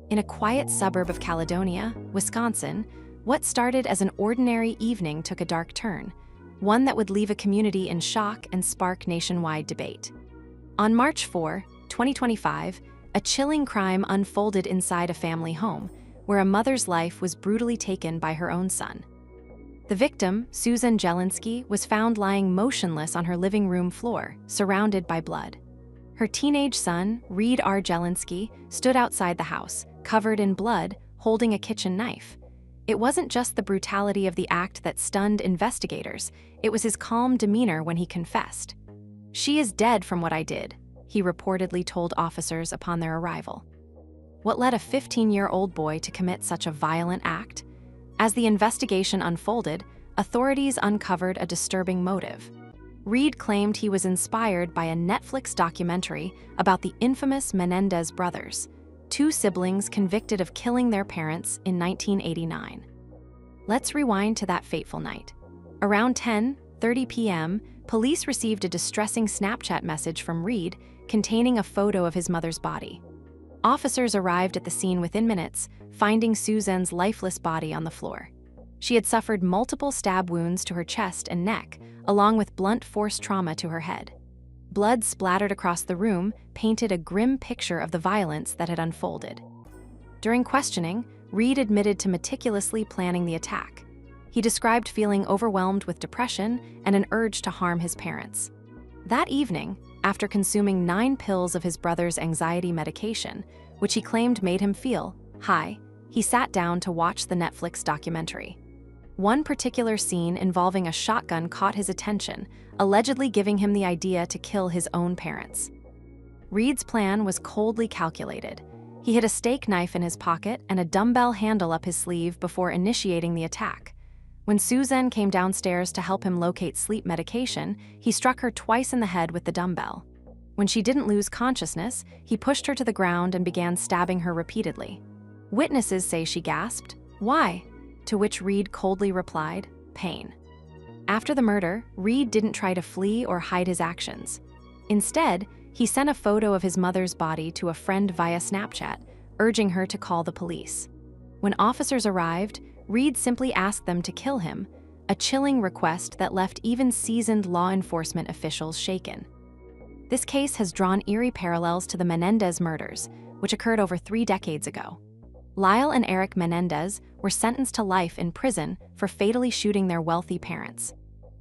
In a quiet suburb of Caledonia, Wisconsin, what started as an ordinary evening took a dark turn, one that would leave a community in shock and spark nationwide debate. On March 4, 2025, a chilling crime unfolded inside a family home, where a mother's life was brutally taken by her own son. The victim, Suzanne Gelinskey, was found lying motionless on her living room floor, surrounded by blood. Her teenage son, Reed Gelinskey, stood outside the house, covered in blood, holding a kitchen knife. It wasn't just the brutality of the act that stunned investigators, it was his calm demeanor when he confessed. "She is dead from what I did," he reportedly told officers upon their arrival. What led a 15-year-old boy to commit such a violent act? As the investigation unfolded, authorities uncovered a disturbing motive. Reed claimed he was inspired by a Netflix documentary about the infamous Menendez brothers, two siblings convicted of killing their parents in 1989. Let's rewind to that fateful night. Around 10:30 p.m., police received a distressing Snapchat message from Reed containing a photo of his mother's body. Officers arrived at the scene within minutes, finding Suzanne's lifeless body on the floor. She had suffered multiple stab wounds to her chest and neck, along with blunt force trauma to her head. Blood splattered across the room painted a grim picture of the violence that had unfolded. During questioning, Reed admitted to meticulously planning the attack. He described feeling overwhelmed with depression and an urge to harm his parents. That evening, after consuming 9 pills of his brother's anxiety medication, which he claimed made him feel high, he sat down to watch the Netflix documentary. One particular scene involving a shotgun caught his attention, allegedly giving him the idea to kill his own parents. Reed's plan was coldly calculated. He hid a steak knife in his pocket and a dumbbell handle up his sleeve before initiating the attack. When Suzanne came downstairs to help him locate sleep medication, he struck her twice in the head with the dumbbell. When she didn't lose consciousness, he pushed her to the ground and began stabbing her repeatedly. Witnesses say she gasped, "Why?" To which Reed coldly replied, "Pain." After the murder, Reed didn't try to flee or hide his actions. Instead, he sent a photo of his mother's body to a friend via Snapchat, urging her to call the police. When officers arrived, Reed simply asked them to kill him, a chilling request that left even seasoned law enforcement officials shaken. This case has drawn eerie parallels to the Menendez murders, which occurred over 3 decades ago. Lyle and Eric Menendez were sentenced to life in prison for fatally shooting their wealthy parents.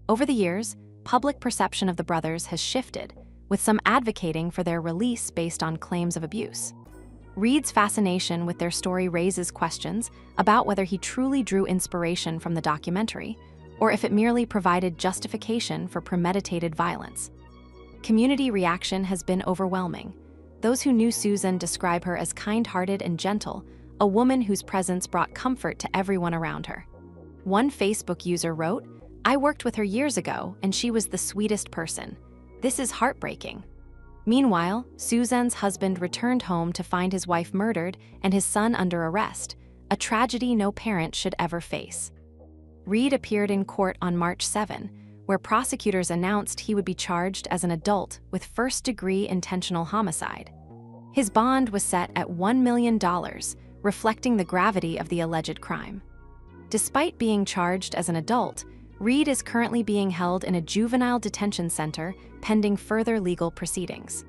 Over the years, public perception of the brothers has shifted, with some advocating for their release based on claims of abuse. Reed's fascination with their story raises questions about whether he truly drew inspiration from the documentary, or if it merely provided justification for premeditated violence. Community reaction has been overwhelming. Those who knew Suzanne describe her as kind-hearted and gentle, a woman whose presence brought comfort to everyone around her. One Facebook user wrote, "I worked with her years ago, and she was the sweetest person. This is heartbreaking." Meanwhile, Suzanne's husband returned home to find his wife murdered and his son under arrest, a tragedy no parent should ever face. Reed appeared in court on March 7, where prosecutors announced he would be charged as an adult with first-degree intentional homicide. His bond was set at $1 million, reflecting the gravity of the alleged crime. Despite being charged as an adult, Reed is currently being held in a juvenile detention center pending further legal proceedings.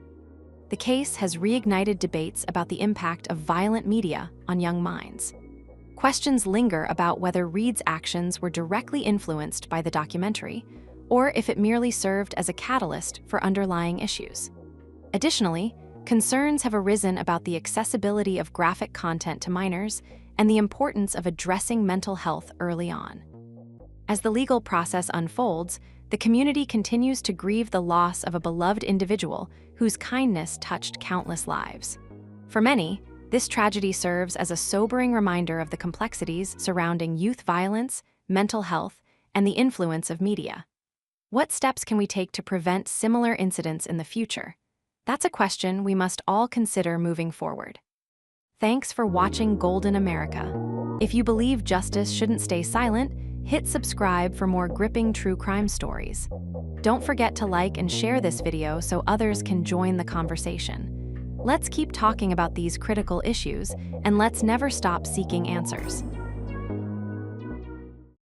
The case has reignited debates about the impact of violent media on young minds. Questions linger about whether Reed's actions were directly influenced by the documentary, or if it merely served as a catalyst for underlying issues. Additionally, concerns have arisen about the accessibility of graphic content to minors and the importance of addressing mental health early on. As the legal process unfolds, the community continues to grieve the loss of a beloved individual whose kindness touched countless lives. For many, this tragedy serves as a sobering reminder of the complexities surrounding youth violence, mental health, and the influence of media. What steps can we take to prevent similar incidents in the future? That's a question we must all consider moving forward. Thanks for watching Golden America. If you believe justice shouldn't stay silent, hit subscribe for more gripping true crime stories. Don't forget to like and share this video so others can join the conversation. Let's keep talking about these critical issues, and let's never stop seeking answers.